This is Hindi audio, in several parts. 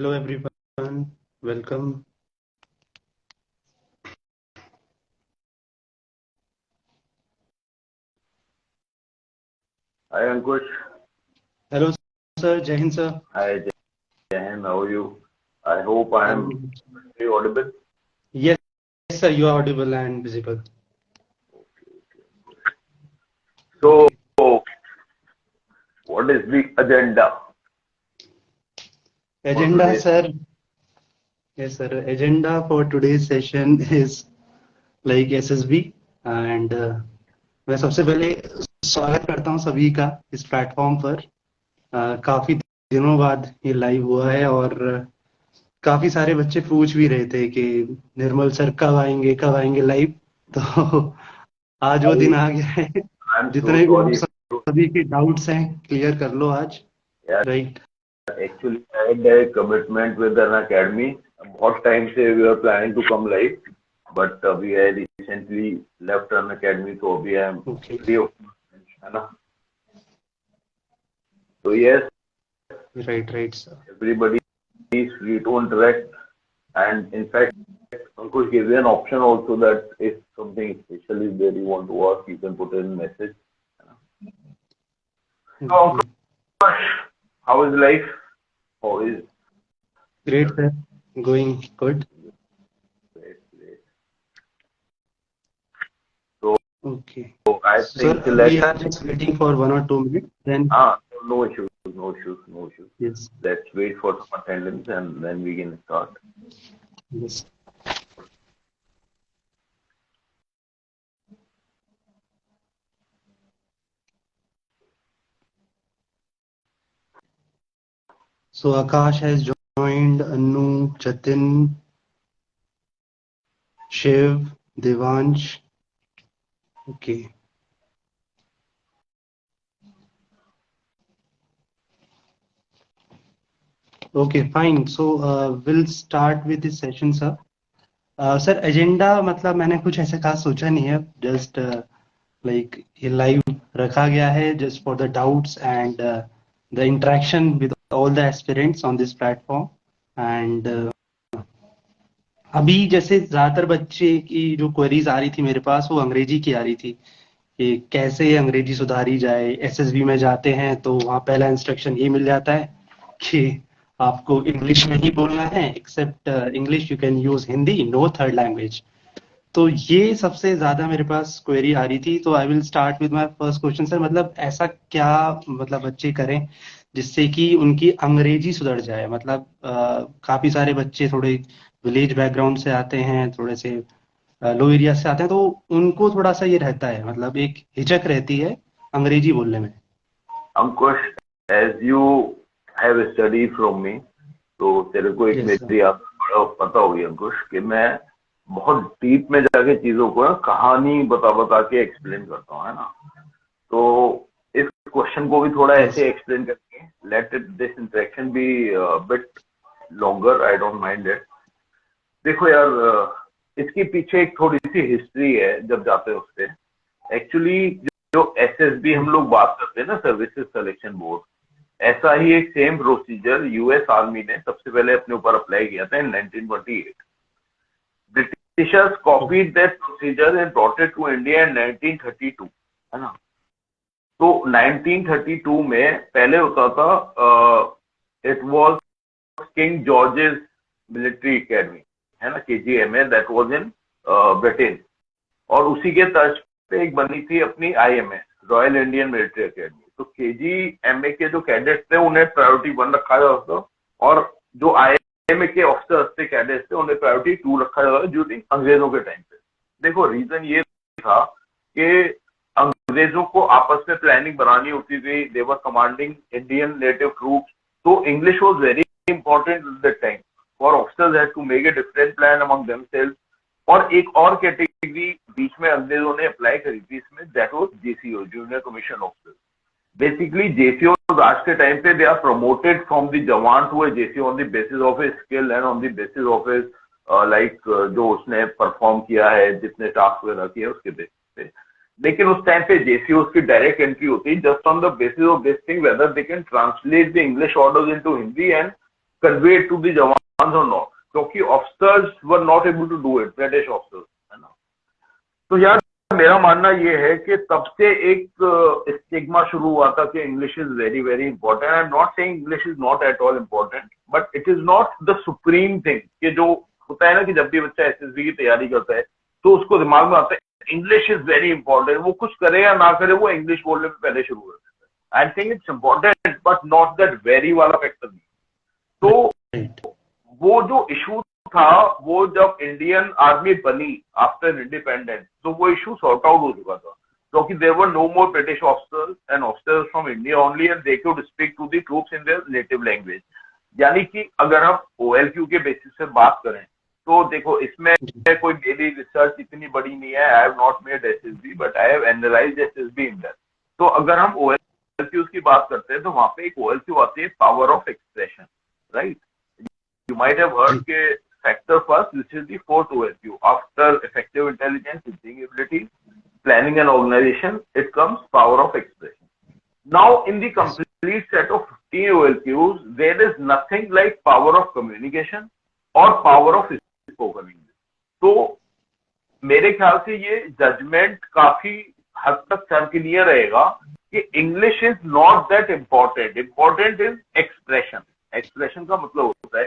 Hello everyone, welcome. Hi Ankush. Hello sir, Jai Hind sir. Hi Jahan, how are you? I hope I am Um, very audible. yes sir, you are audible and visible. So, Okay. what is the agenda for Agenda today? sir, yes sir, agenda for today's session is like SSB and मैं सबसे पहले स्वागत करता हूँ सभी का इस प्लेटफॉर्म पर। काफी दिनों बाद ये लाइव हुआ है और काफी सारे बच्चे पूछ भी रहे थे कि निर्मल सर कब आएंगे लाइव। तो आज वो दिन I आ गया है। am so जितने भी आप sorry. सभी के डाउट्स हैं क्लियर कर लो आज। Yeah, right. actually I had a commitment with an academy. बहुत time से we were planning to come live, but we had recently left an academy, so अभी I am okay. free of, है ना? So yes, right right sir. everybody is free to interact, and in fact, Ankush gave you an option also that if something special is there you want to ask, you can put in message. So okay. Ankush, how is life? How is great sir, going good. great, great. So okay I sir, think we let's are just waiting for 1 or 2 minutes then. no issues, no issues, no issues. Yes. Let's wait for some attendance and then we can start. Yes. So Akash has joined, Anu, Jatin, Shiv, Devansh. Okay. Okay, fine. So we'll start with this session, sir. Sir agenda मतलब मैंने कुछ ऐसे खास सोचा नहीं है, जस्ट लाइक ये लाइव रखा गया है just for the doubts and the interaction with all the aspirants on this platform. And अभी जैसे ज्यादातर बच्चे की जो क्वेरीज आ रही थी मेरे पास वो अंग्रेजी की आ रही थी कि कैसे अंग्रेजी सुधारी जाए। एसएसबी में जाते हैं तो वहाँ पहला इंस्ट्रक्शन ये मिल जाता है कि आपको इंग्लिश में ही बोलना है, except English you can use Hindi, no third language. तो ये सबसे ज्यादा मेरे पास क्वेरी आ रही थी। तो I will start with my first question sir, मतलब ऐसा क्या मतलब बच्चे करें जिससे कि उनकी अंग्रेजी सुधर जाए। मतलब काफी सारे बच्चे थोड़े विलेज बैकग्राउंड से आते हैं, थोड़े से लो एरिया से आते हैं, तो उनको थोड़ा सा ये रहता है, मतलब एक हिचक रहती है अंग्रेजी बोलने में। Ankush, as you have studied from me, तो तेरे को एक यस सर। मेरी आप पता होगी अंकुश कि मैं बहुत डीप में जाके चीजों को ना कहानी बता बता के एक्सप्लेन करता हूँ, है ना? तो इस क्वेश्चन को भी थोड़ा यस। ऐसे एक्सप्लेन करके let it this interaction be bit longer, I don't mind it. देखो यार, इसके पीछे एक थोड़ी सी हिस्ट्री है जब जाते हैं उससे। एक्चुअली जो एसएसबी हम लोग बात करते हैं ना, सर्विसेज सिलेक्शन बोर्ड, ऐसा ही एक सेम प्रोसीजर यूएस आर्मी ने सबसे पहले अपने ऊपर अप्लाई किया था in 1928। Britishers copied that procedure and brought it to India in 1932, है ना? तो 1932 में पहले होता था, it was King George's Military Academy, है ना, KGMA, that was in Britain. और उसी के तर्ज पे एक बनी थी अपनी IMA, Royal Indian Military Academy. तो केजीएमए के जो कैडेट्स थे उन्हें प्रायोरिटी 1 रखा जाता था, और जो आईएमए के ऑफिसर्स थे, कैडेट्स थे, उन्हें प्रायोरिटी 2 रखा जाता था ड्यूरिंग अंग्रेजों के टाइम पे। देखो रीजन ये था कि अंग्रेजों को आपस में प्लानिंग बनानी होती थी, they were commanding Indian native troops, तो English was very important at that time for officers had to make a different plan among themselves. और एक और कैटेगरी बीच में अंग्रेजों ने अप्लाई करी थी इसमें, that was JCO, junior commission officer. Basically JCO आज के टाइम पे they are promoted from the जवान to a JCO on the basis of a skill and on the basis of a like जो उसने परफॉर्म किया है, जितने टास्क वगैरह किए उसके बेसिस पे। लेकिन उस टाइम पे जेसीओ की डायरेक्ट एंट्री होती है just on the basis of this thing, whether they can translate the English orders into Hindi and conveyed to the jawans or not, क्योंकि officers were not able to do it, British officers, है ना। तो यार मेरा मानना ये है कि तब से एक स्टिग्मा शुरू हुआ था कि English is very very important. I am not saying English is not at all important, but it is not the supreme thing. कि जो होता है ना कि जब भी बच्चा एसएसबी की तैयारी करता है तो उसको दिमाग में आता है इंग्लिश इज वेरी इंपॉर्टेंट, वो कुछ करे या ना करे वो इंग्लिश बोलने में पहले शुरू कर देता है। I think it's important but not that very वाला फैक्टर नहीं। तो वो जो इशू था वो जब इंडियन आर्मी बनी आफ्टर इंडिपेंडेंस, तो वो इशू सॉर्ट आउट हो चुका था, क्योंकि there were no more British officers and officers from India only and they could speak to the troops in their native language. यानी कि अगर हम ओएलक्यू के बेसिस पे बात करें तो देखो इसमें कोई मेरी रिसर्च इतनी बड़ी नहीं है, I have not made SSB but I have analysed SSB in that. तो अगर हम ओएलक्यूज की बात करते हैं तो वहां पे एक ओएलक्यू आती है power of expression, right. You might have heard के factor first, which is the fourth OSU. After effective intelligence, thinking ability, planning and organization, it comes power of expression. Now, in the complete set of 15 OLQs, there is nothing like power of communication or power of spoken English. तो मेरे ख्याल से ये जजमेंट काफी हद तक सर्किलियर रहेगा कि English is not that important, important is expression. Expression का मतलब होता है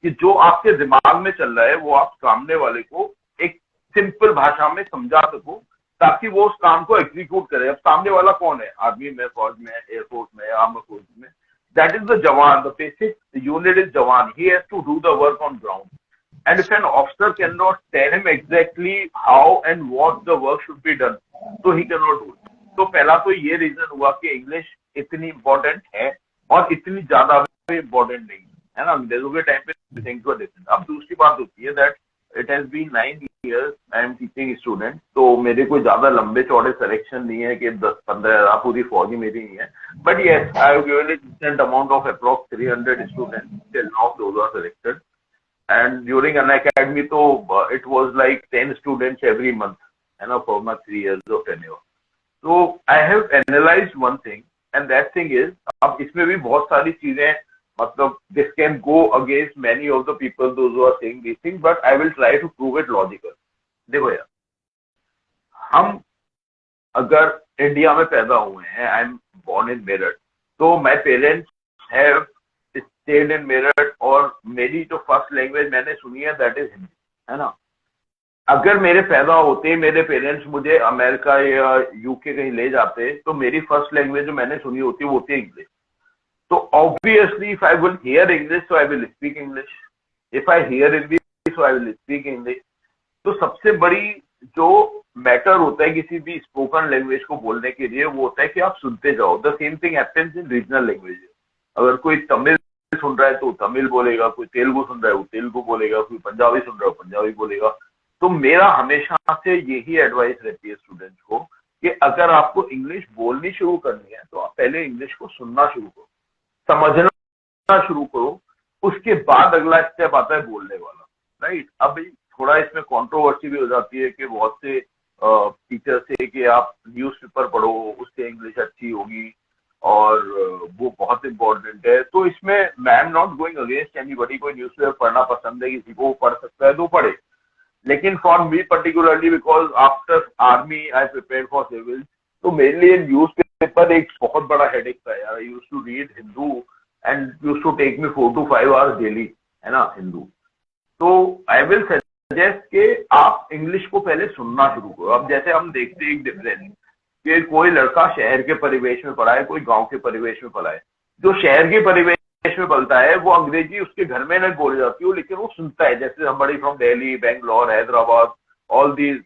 कि जो आपके दिमाग में चल रहा है वो आप सामने वाले को एक सिंपल भाषा में समझा सको ताकि वो उस काम को एग्जीक्यूट करे। अब सामने वाला कौन है? आर्मी में, फौज में, एयरफोर्स में, आर्म फोर्स में। दैट इज द जवान, द बेसिक यूनिट इज जवान। He has to do the work on ground and if an officer can not tell him exactly how and what the work should be done, तो he can not do it. तो पहला तो ये रीजन हुआ कि इंग्लिश इतनी इंपॉर्टेंट है और इतनी ज्यादा भी इंपॉर्टेंट नहीं है ना। अंग्रेजों के टाइम पे थिंग्स वर डिफरेंट। अब दूसरी बात होती है that it has been 9 years I am teaching student, तो मेरे कोई ज्यादा लंबे चौड़े सिलेक्शन नहीं है कि 10-15 पूरी फौज ही मेरी नहीं है, but yes I have given a decent amount of approx 300 students till now those are selected and during an academy तो it was like 10 students every month, है ना, for my 3 years of tenure. तो I have analyzed one thing and that thing is, अब इसमें भी बहुत सारी चीजें, मतलब this can go against many of the people those who are saying these things, but I will try to prove it logical. देखो यार, हम अगर इंडिया में पैदा हुए हैं, I am born in Meerut, तो my parents have stayed in Meerut और मेरी जो फर्स्ट लैंग्वेज मैंने सुनी है दैट इज हिंदी, है ना। अगर मेरे पैदा होते मेरे पेरेंट्स मुझे अमेरिका या यूके कहीं ले जाते तो मेरी फर्स्ट लैंग्वेज जो मैंने सुनी होती वो होती है English. So obviously, if I will hear English, so I will speak English. If I hear Hindi, so I will speak English. तो सबसे बड़ी जो मैटर होता है किसी भी स्पोकन लैंग्वेज को बोलने के लिए वो होता है कि आप सुनते जाओ। The same thing happens in regional languages. अगर कोई तमिल सुन रहा है तो तमिल बोलेगा, कोई तेलुगु सुन रहा है वो तेलुगु बोलेगा, कोई पंजाबी सुन रहा है वो पंजाबी बोलेगा। तो मेरा हमेशा से यही एडवाइस रहती है स्टूडेंट्स को कि अगर आपको इंग्लिश बोलनी शुरू करनी है तो आप पहले इंग्लिश को सुनना शुरू करो, समझना शुरू करो, उसके बाद अगला स्टेप आता है बोलने वाला, राइट। अब थोड़ा इसमें कंट्रोवर्सी भी हो जाती है कि बहुत से टीचर से कि आप न्यूज़पेपर पढ़ो उससे इंग्लिश अच्छी होगी और वो बहुत इंपॉर्टेंट है। तो इसमें मैं am not going against anybody, कोई न्यूज़पेपर पढ़ना पसंद है किसी को पढ़ सकता है तो पढ़े, लेकिन for me particularly because after army I prepared for civil, तो मेरे लिए न्यूज़पेपर एक बहुत बड़ा हेडेक था यार। I used to read Hindu and used to take me 4 to 5 hours daily, है ना, हिंदू। तो आई विल सजेस्ट कि आप इंग्लिश को पहले सुनना शुरू करो। अब जैसे हम देखते हैं एक डिफरेंस कि कोई लड़का शहर के परिवेश में पढ़ा है, कोई गांव के परिवेश में पढ़ा है। जो शहर के परिवेश में पढ़ता है वो अंग्रेजी उसके घर में नहीं बोली जाती हो, लेकिन वो सुनता है। जैसे somebody from Delhi, Bangalore, Hyderabad, all these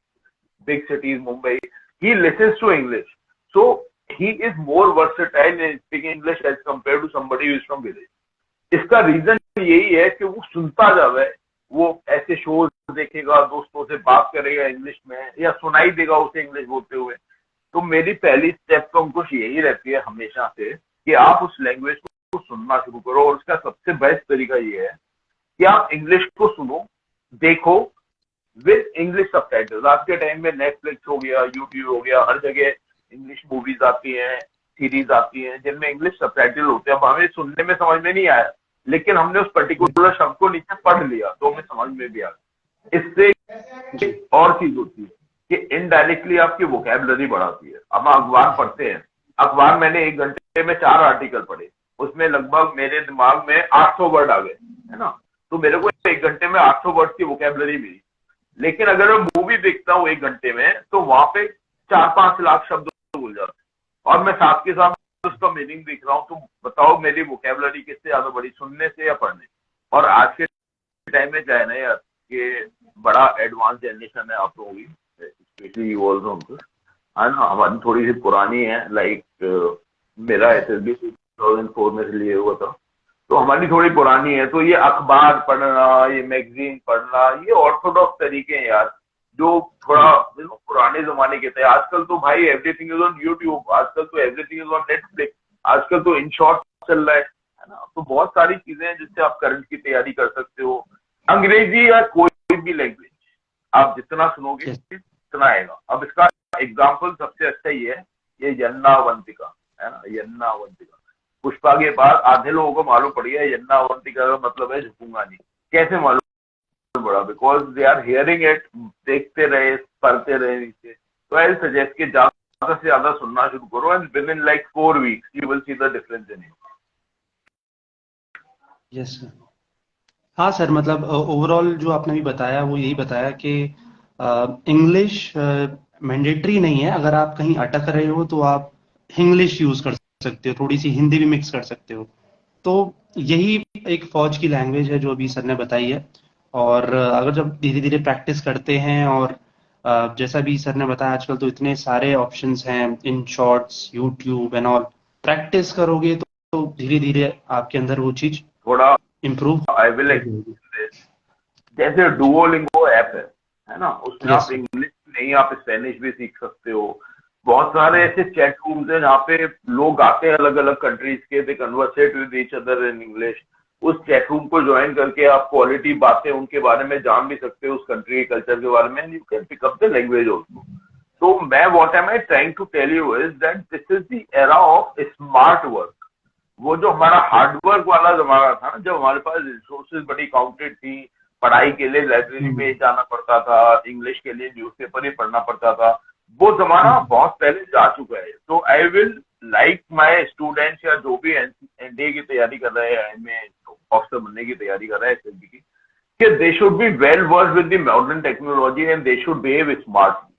big cities, Mumbai, he listens to English. So he is more versatile in speaking English as compared to somebody who is from village. इसका रीजन यही है कि वो सुनता जावे, वो ऐसे शोज देखेगा, दोस्तों से बात करेगा इंग्लिश में या सुनाई देगा उसे इंग्लिश बोलते हुए। तो मेरी पहली स्टेप तो उनको यही रहती है हमेशा से कि आप उस लैंग्वेज को सुनना शुरू करो। और उसका सबसे बेस्ट तरीका ये है कि आप इंग्लिश को सुनो, देखो विद इंग्लिश सबटाइटल्स। आज के टाइम में नेटफ्लिक्स हो गया, यूट्यूब हो गया, हर जगह इंग्लिश मूवीज आती हैं, सीरीज आती हैं जिनमें इंग्लिश सबटाइटल होते हैं। अब हमें सुनने में समझ में नहीं आया लेकिन हमने उस पर्टिकुलर शब्द को नीचे पढ़ लिया तो हमें समझ में भी आ गया। इससे एक और चीज होती है कि इनडायरेक्टली आपकी वोकैबुलरी बढ़ाती है। अब हम अखबार पढ़ते हैं, अखबार मैंने 1 घंटे में 4 आर्टिकल पढ़े, उसमें लगभग मेरे दिमाग में 800 वर्ड आ गए, है ना। तो मेरे को 1 घंटे में 800 वर्ड की वोकैबुलरी मिली। लेकिन अगर मैं मूवी देखता हूँ 1 घंटे में, तो वहां पे 4-5 लाख शब्द भूल जाते हैं और मैं साथ के साथ उसका मीनिंग देख रहा हूँ। तो बताओ मेरी वोकैबुलरी किससे ज्यादा बड़ी, सुनने से या पढ़ने। और आज के टाइम में क्या है ना यार, कि बड़ा एडवांस जनरेशन है आप लोगों की, स्पेशली यू ऑल्सो, है ना। हमारी थोड़ी सी पुरानी है, लाइक मेरा SSB 2004 में से लिए हुआ था, तो हमारी थोड़ी पुरानी है। तो ये अखबार पढ़ना, ये मैगजीन पढ़ना, ये ऑर्थोडॉक्स तरीके हैं यार, जो थोड़ा पुराने जमाने के थे। आजकल तो भाई एवरीथिंग इज ऑन यूट्यूब, आजकल तो एवरीथिंग इज ऑन नेटफ्लिक्स, आजकल तो इन शॉर्ट चल रहा है ना। तो बहुत सारी चीजें हैं जिससे आप करंट की तैयारी कर सकते हो। अंग्रेजी या कोई भी लैंग्वेज आप जितना सुनोगे उतना आएगा। अब इसका एग्जाम्पल सबसे अच्छा ये है, ये यन्ना अवंतिका, है ना, यन्ना अवंतिका। पुष्पा के बाद आधे लोगों को मालूम पड़ गया यन्ना अवंतिका का मतलब है झुकूंगा नहीं। कैसे मालूम पड़ा? Because they are hearing it, देखते रहे, पढ़ते रहे नीचे। तो आई सजेस्ट कि ज्यादा से ज्यादा सुनना शुरू करो, and with in like 4 weeks you will see the difference in it. Yes sir. हाँ सर, मतलब ओवरऑल जो आपने भी बताया वो यही बताया कि इंग्लिश मैंडेटरी नहीं है। अगर आप कहीं अटक रहे हो तो आप इंग्लिश यूज कर सकते हो, थोड़ी सी हिंदी भी मिक्स कर सकते हो। तो यही एक फौज की लैंग्वेज है जो अभी सर ने बताई है। और अगर जब धीरे धीरे प्रैक्टिस करते हैं और जैसा भी सर ने बताया, आजकल तो इतने सारे ऑप्शंस हैं in shorts, YouTube and all, practice करोगे तो धीरे धीरे आपके अंदर वो चीज थोड़ा इम्प्रूव आई विल होगी। जैसे डुओलिंगो ऐप है ना, उसमें यस आप सर। इंग्लिश नहीं, आप स्पेनिश भी सीख सकते हो। बहुत सारे ऐसे चैट रूम्स हैं जहाँ पे लोग आते हैं अलग अलग कंट्रीज के, they conversate with each other in English. उस चैट रूम को ज्वाइन करके आप क्वालिटी बातें उनके बारे में जान भी सकते हो, उस कंट्री के कल्चर के बारे में, and you can pick up the language also. तो मैं what am I trying to tell you is that this is the era of smart work. वो जो हमारा हार्डवर्क वाला जमाना था ना, जब हमारे पास रिसोर्सेज बड़ी काउंटेड थी, पढ़ाई के लिए लाइब्रेरी में जाना पड़ता था, इंग्लिश के लिए न्यूज़पेपर ही पढ़ना पड़ता था, वो जमाना बहुत पहले जा चुका है। तो I will like my students या जो भी एनडीए की तैयारी कर रहे हैं, एमए ऑफिसर बनने की तैयारी कर रहे हैं एसएसबी की, कि they should be well versed with the modern technology and they should behave smartly,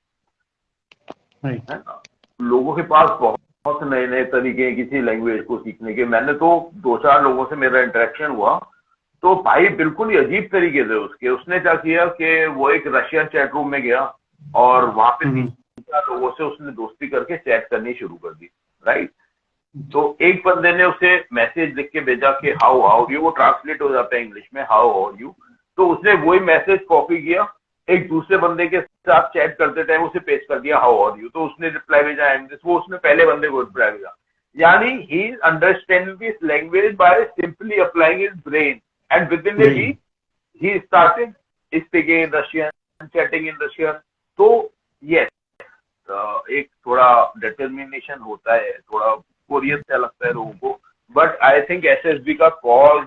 right. है ना। लोगों के पास बहुत नए नए तरीके हैं किसी लैंग्वेज को सीखने के। मैंने तो 2-4 लोगों से मेरा इंटरेक्शन हुआ, तो भाई बिल्कुल ही अजीब तरीके थे उसके। उसने क्या किया कि वो एक रशियन चैट रूम में गया और वहां पे 3-4 लोगों से उसने दोस्ती करके चैट करनी शुरू कर दी, राइट। तो एक बंदे ने उसे मैसेज लिख के भेजा कि हाउ आर यू, वो ट्रांसलेट हो जाता है इंग्लिश में हाउ आर यू। तो उसने वही मैसेज कॉपी किया, एक दूसरे बंदे के साथ चैट करते टाइम उसे पेश कर दिया हाउ आर यू। तो उसने रिप्लाई भेजा आई एम दिस, वो उसने पहले बंदे को रिप्लाई भेजा। यानी he is understanding this language by simply applying his brain, and within a week he started speaking in Russian, chatting in Russian. तो यस, एक थोड़ा डिटर्मिनेशन होता है, थोड़ा बोरियत सा लगता है लोगों को, बट आई थिंक एसएसबी का कॉज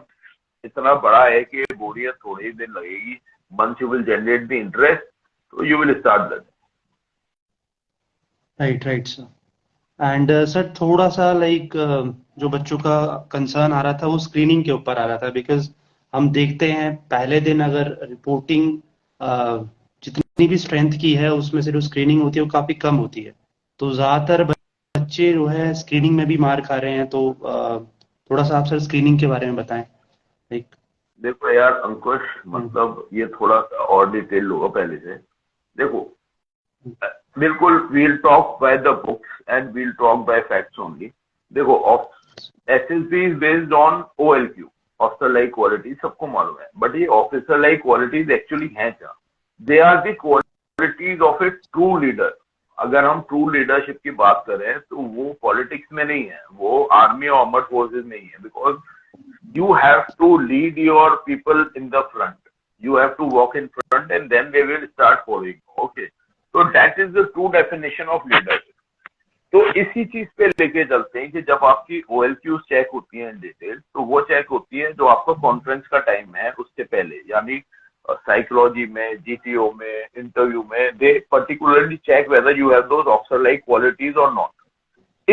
इतना बड़ा है कि बोरियत थोड़े ही दिन लगेगी। once you will generate the interest, so you will start learning. Right right sir. And sir, थोड़ा सा लाइक जो बच्चों का कंसर्न आ रहा था वो स्क्रीनिंग के ऊपर आ रहा था, बिकॉज हम देखते हैं पहले दिन अगर रिपोर्टिंग जितनी भी स्ट्रेंथ की है उसमें से जो स्क्रीनिंग होती है वो काफी कम होती है। तो ज्यादातर बच्चे जो है स्क्रीनिंग में भी मार खा रहे हैं। तो थोड़ा सा आप सर स्क्रीनिंग के बारे में बताएं। लाइक देखो यार अंकुश, मतलब ये थोड़ा सा और डिटेल होगा पहले से। देखो बिल्कुल, we'll talk by the books and we'll talk by facts only. देखो SSB is based on OLQ, officer like quality, सबको मालूम है। बट ये ऑफिसर लाइक क्वालिटीज एक्चुअली हैं क्या? They are the qualities of a true leader. अगर हम ट्रू लीडरशिप की बात करें तो वो पॉलिटिक्स में नहीं है, वो आर्मी और आर्मर्ड फोर्सेज में ही है। Because you have to lead your people in the front. You have to walk in front and then they will start following. Okay. So that is the true definition of leadership. तो इसी चीज पे लेके चलते हैं कि जब आपकी OLQs चेक होती हैं इन डिटेल, तो वो चेक होती है जो आपका कॉन्फ्रेंस का टाइम है उससे पहले, यानी साइकोलॉजी में, GTO में, इंटरव्यू में, they particularly check whether you have those officer like qualities और नॉट।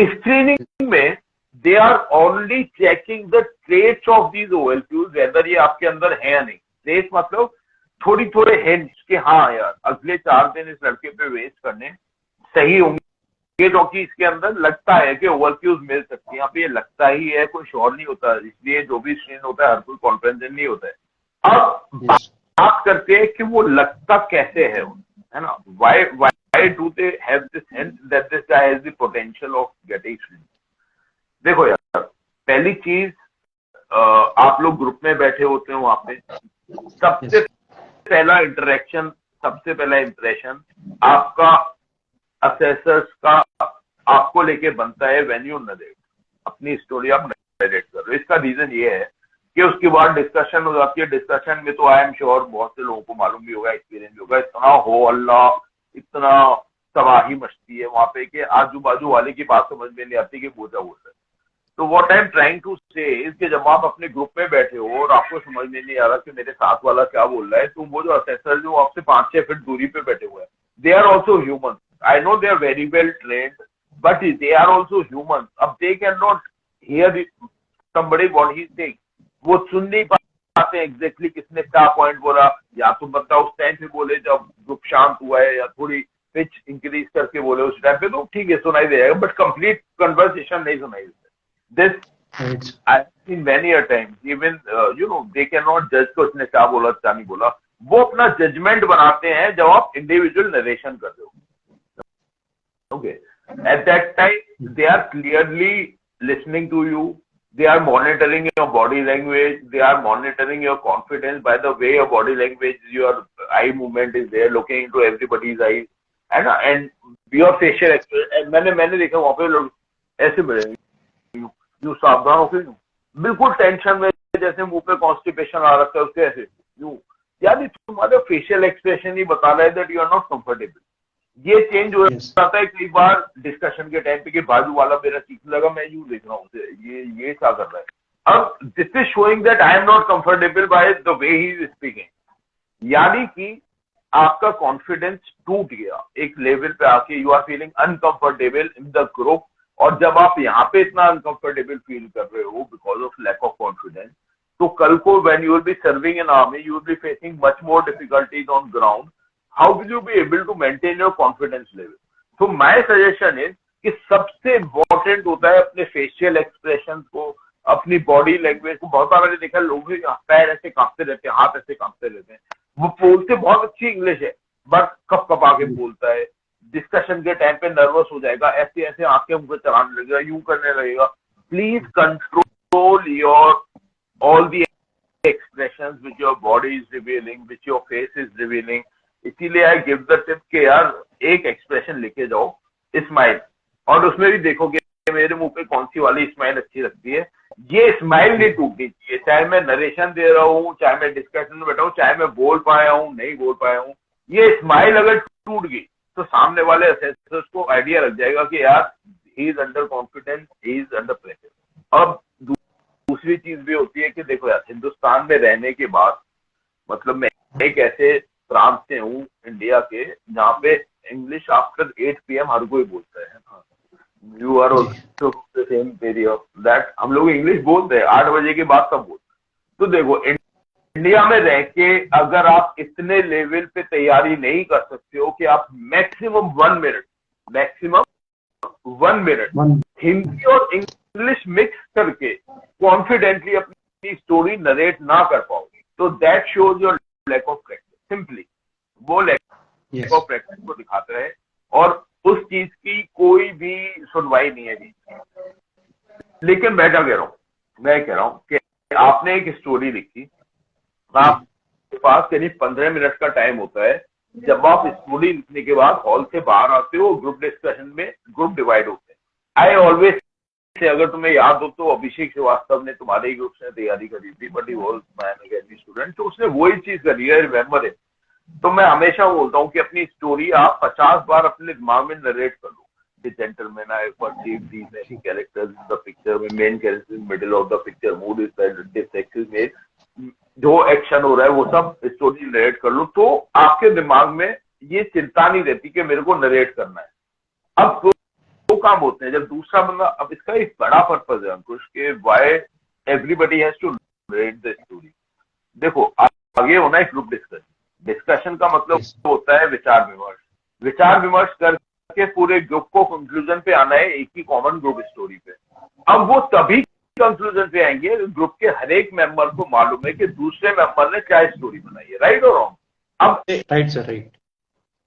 स्क्रीनिंग में they are only checking the traits of these OLQs, whether ये आपके अंदर है या नहीं। ट्रेट्स मतलब थोड़ी थोड़े हिंट्स कि हाँ यार अगले 4 दिन इस लड़के पे वेस्ट करने सही होंगे, क्योंकि इसके अंदर लगता है कि OLQs मिल सकती है। यहाँ पे ये लगता ही है, कोई श्योर नहीं होता, इसलिए जो भी स्क्रीन होता है हर कोई कॉन्फिडेंट नहीं होता है। अब बात करते हैं कि वो लगता कैसे है ना, why do they have this hint that this guy has the potential of getting screen। देखो यार, पहली चीज आप लोग ग्रुप में बैठे होते हो, वहां पे सबसे पहला इंटरेक्शन, सबसे पहला इंप्रेशन आपका असेसर्स का आपको लेके बनता है व्हेन यू नरेट, अपनी स्टोरी आप नरेट कर रहे हो। इसका रीजन ये है कि उसके बाद डिस्कशन हो जाती है। डिस्कशन में तो आई एम श्योर बहुत से लोगों को मालूम भी होगा, एक्सपीरियंस भी होगा, इतना हो अल्लाह, इतना तबाही मचती है वहां पे कि आजू बाजू वाले की बात समझ में नहीं आती कि वो क्या बोल रहा है। तो what I am trying to say is कि जब आप अपने ग्रुप में बैठे हो और आपको समझ में नहीं आ रहा कि मेरे साथ वाला क्या बोल रहा है, तो वो जो असेसर जो आपसे 5-6 फीट दूरी पे बैठे हुए हैं, they are also human. I know they are very well trained, but they are also human. अब they cannot hear somebody what he's saying. वो सुन नहीं पाते एग्जैक्टली किसने क्या पॉइंट बोला, या तो बंदा उस टाइम पे बोले जब ग्रुप शांत हुआ है, या थोड़ी पिच इंक्रीज करके बोले उस टाइम पे, तो ठीक है सुनाई देगा, बट कंप्लीट कन्वर्सेशन नहीं सुनाई देता। This I seen many a times, even you know they can not जज को उसने क्या बोला क्या नहीं बोला। वो अपना जजमेंट बनाते हैं जब आप इंडिविजुअल नरेशन कर रहे हो। Okay. At that time, they are clearly listening to you. They are monitoring your body language. They are monitoring your confidence by the way your body language, your eye movement is there, looking into everybody's eyes, and your facial expression. मैंने देखा वहाँ पे लोग ऐसे बड़े यूं सावधान होकर बिल्कुल टेंशन में, जैसे मुंह पे कॉन्स्टिपेशन आ रखा है उसके ऐसे यूं, यार तुम्हारा फेशियल एक्सप्रेशन ही बता रहा है that you are not comfortable. ये चेंज हो जाता है कई बार डिस्कशन के टाइम पे कि बाजू वाला मेरा सीखने लगा, मैं यूं देख रहा हूँ ये क्या कर रहा है। अब this is showing that I am not comfortable by the way he is speaking, यानी कि आपका कॉन्फिडेंस टूट गया एक लेवल पे आके, you are feeling uncomfortable in the group. और जब आप यहाँ पे इतना अनकंफर्टेबल फील कर रहे हो because of lack of confidence, तो कल को when you will be serving in army, you will be facing much more difficulties on ground. How will you be able to maintain your confidence level? So my suggestion is कि सबसे important होता है अपने facial expressions को, अपनी body language को। बहुत बार मैंने देखा लोग पैर ऐसे कांपते रहते हैं, हाथ ऐसे कांपते रहते हैं, वो बोलते बहुत अच्छी इंग्लिश है बट कप कप आके बोलता है, डिस्कशन के टाइम पे नर्वस हो जाएगा, ऐसे ऐसे आंखें मुझे चलाने लगेगा, यूं करने लगेगा। Please control your all the expressions which your body is revealing, which your face is revealing। इसीलिए आई गिव द टिप कि यार एक एक्सप्रेशन लेके जाओ, स्माइल, और उसमें भी देखो कि मेरे मुंह पे कौन सी वाली स्माइल अच्छी लगती है। ये स्माइल नहीं टूटनी चाहिए, चाहे मैं नरेशन दे रहा हूँ, चाहे मैं डिस्कशन में बैठा हूँ, चाहे मैं बोल पाया हूँ नहीं बोल पाया हूँ। ये स्माइल अगर टूट गई तो सामने वाले असेसर्स को आइडिया लग जाएगा कि यार he is under confidence, he is under pressure. अब दूसरी चीज भी होती है कि देखो यार, हिंदुस्तान में रहने के बाद, मतलब मैं एक ऐसे प्रांत से हूँ इंडिया के जहाँ पे इंग्लिश आफ्टर 8 PM हर कोई बोलता है। You are also the same period that हम लोग इंग्लिश बोलते हैं 8 बजे के बाद सब बोलते हैं। तो देखो इंडिया में रह के अगर आप इतने लेवल पे तैयारी नहीं कर सकते हो कि आप मैक्सिमम 1 मिनट हिंदी और इंग्लिश मिक्स करके कॉन्फिडेंटली अपनी स्टोरी नरेट ना कर पाओगे, तो that shows your lack of practice. Simply वो लैक ऑफ प्रैक्टिस को दिखाता है, और उस चीज की कोई भी सुनवाई नहीं है जी। लेकिन मैं क्या कह रहा हूँ कि आपने एक स्टोरी लिखी, आपके पास करीब 15 मिनट का टाइम होता है। जब आप स्टोरी लिखने के बाद हॉल से बाहर आते हो, ग्रुप डिस्कशन में ग्रुप डिवाइड होते हैं। आई ऑलवेज से, अगर तुम्हें याद हो तो अभिषेक श्रीवास्तव ने तुम्हारे ही ग्रुप से तैयारी करी थी, but he was my academy student, तो उसने वही चीज करी है, रिमेम्बर है। तो मैं हमेशा बोलता हूँ कि अपनी स्टोरी आप 50 बार अपने दिमाग में नरेट कर लो। The gentleman I perceive these many characters in the picture. The main character in middle of the picture. Mood is that this sex is made. जो एक्शन हो रहा है वो सब स्टोरी नरेट कर लो तो आपके दिमाग में ये चिंता नहीं रहती कि मेरे को नरेट करना है। अब दो काम होते हैं जब दूसरा बंदा, अब इसका एक बड़ा पर्पज है अंकुश के why everybody has to narrate the story. देखो आगे होना है ग्रुप डिस्कशन। डिस्कशन का मतलब होता है विचार विमर्श। विचार विमर्श करके पूरे ग्रुप को कंक्लूजन पे आना है एक ही कॉमन ग्रुप स्टोरी पे। अब वो तभी कंक्लूजन पे आएंगे ग्रुप के हर एक मेंबर को मालूम है कि दूसरे मेंबर ने क्या स्टोरी बनाई है, राइट और रॉन्ग। अब राइट सर, राइट।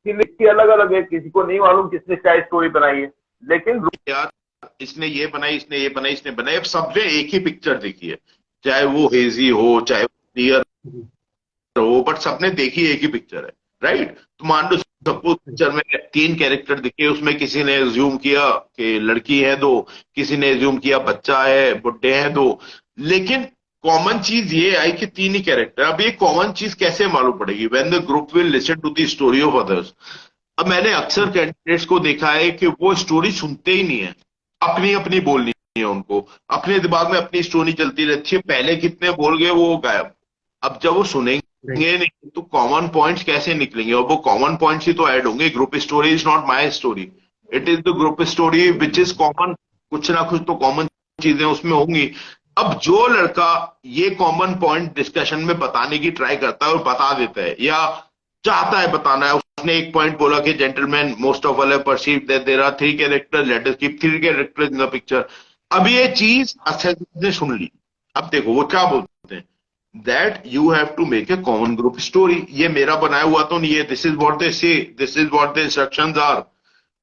की अलग अलग है, किसी को नहीं मालूम किसने क्या स्टोरी बनाई है, लेकिन यार इसने ये बनाई, इसने ये बनाई, इसने बनाई। अब सबने एक ही पिक्चर देखी है, चाहे वो हेजी हो चाहे क्लियर हो, बट सबने देखी एक ही पिक्चर है, राइट। तो मान लो सबको पिक्चर में 3 कैरेक्टर दिखे, उसमें किसी ने एज्यूम किया कि लड़की है 2, किसी ने एज्यूम किया बच्चा है, बुड्ढे हैं 2, लेकिन कॉमन चीज ये आई कि 3 ही कैरेक्टर। अब ये कॉमन चीज कैसे मालूम पड़ेगी? When the group will listen to the story of others. अब मैंने अक्सर कैंडिडेट्स को देखा है कि वो स्टोरी सुनते ही नहीं है, अपनी अपनी बोलनी है उनको, अपने दिमाग में अपनी स्टोरी चलती रहती है, पहले कितने बोल गए वो गायब। अब जब वो सुनेंगे नहीं तो कॉमन पॉइंट्स कैसे निकलेंगे? और वो कॉमन पॉइंट्स ही तो ऐड होंगे। Group story is not my story, it is the group story which is common. कुछ ना कुछ तो कॉमन चीजें उसमें होंगी। अब जो लड़का ये कॉमन पॉइंट डिस्कशन में बताने की ट्राई करता है और बता देता है या चाहता है बताना है, उसने एक पॉइंट बोला कि gentleman most of all have perceived that there are 3 characters, let us keep 3 characters in the picture. अब ये चीज असेसर ने सुन ली। अब देखो वो क्या बोलते हैं, that you have to make a common group story. ये मेरा बनाया हुआ तो नहीं है, this is what they say, this is what the instructions are.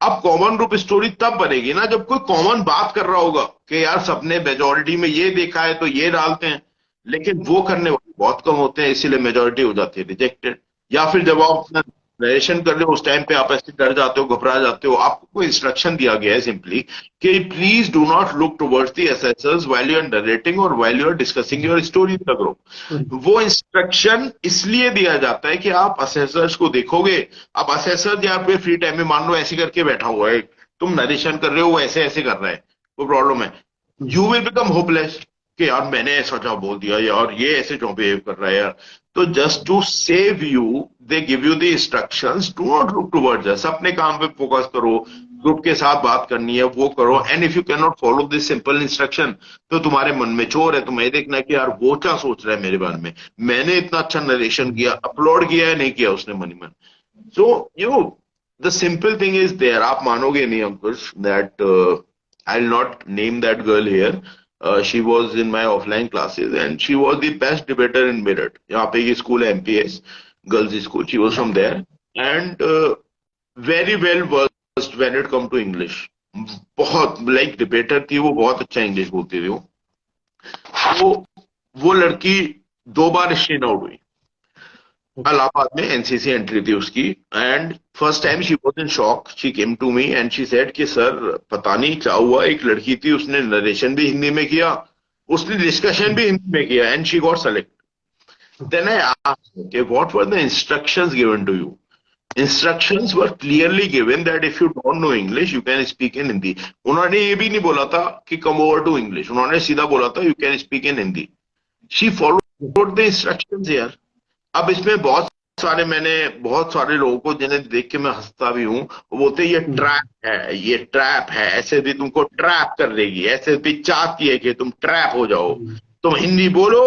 अब कॉमन ग्रुप स्टोरी तब बनेगी ना जब कोई कॉमन बात कर रहा होगा कि यार सबने मेजोरिटी में ये देखा है तो ये डालते हैं, लेकिन वो करने वाले बहुत कम होते हैं, इसीलिए मेजोरिटी हो जाती है रिजेक्टेड। या फिर जब आप अपना नरेशन कर रहे हो उस टाइम पे आप ऐसे डर जाते हो, घबरा जाते हो, आपको कोई इंस्ट्रक्शन दिया गया है सिंपली कि please do not look towards the assessors while you are narrating और while you are discussing your story in the group. वो इंस्ट्रक्शन इसलिए दिया जाता है कि आप असेसर्स को देखोगे। अब असेसर या फिर फ्री टाइम में मान लो ऐसे करके बैठा हुआ है, तुम नरेशन कर रहे हो वो ऐसे ऐसे कर रहा है, वो प्रॉब्लम है। यू विल बिकम होपलेस कि यार मैंने ऐसा क्या बोल दिया यार, ये ऐसे क्यों बिहेव कर रहा है यार। तो just to save you they give you the instructions, do not look towards us, अपने काम पे फोकस करो, ग्रुप के साथ बात करनी है वो करो। And if you can not follow this simple instruction तो तुम्हारे मन में चोर है, तुम्हें देखना है कि यार वो क्या सोच रहा है मेरे बारे में, मैंने इतना अच्छा नरेशन किया, अपलोड किया है नहीं किया उसने मन ही मन। So you the simple thing is there. आप मानोगे नहीं Ankush that I will not name that girl here, she was in my offline classes and she was the best debater in Meerut. यहाँ पे ये स्कूल है MPS girls school, she was from there and very well versed when it come to English. बहुत लाइक डिबेटर थी वो, बहुत अच्छा इंग्लिश बोलती थी वो। तो वो लड़की 2 बार स्टेन आउट हुई। इलाहाबाद में एनसीसी एंट्री थी उसकी and first time she was in shock, she came to me and she said कि सर पता नहीं क्या हुआ, एक लड़की थी उसने नरेशन भी हिंदी में किया, उसने डिस्कशन भी हिंदी में किया and she got select. Then I asked कि what were the instructions given to you. Instructions were clearly given that if you don't know English you can speak in Hindi. उन्होंने ये भी नहीं बोला था कि कम ओवर टू इंग्लिश, उन्होंने सीधा बोला था you can speak in Hindi. She followed the instructions यार। अब इसमें मैंने बहुत सारे लोगों को जिन्हें देख के मैं हंसता भी हूँ, वो बोलते ये ट्रैप है, ये ट्रैप है, ऐसे भी तुमको ट्रैप कर देगी, ऐसे भी चाहती है कि तुम ट्रैप हो जाओ, तुम हिंदी बोलो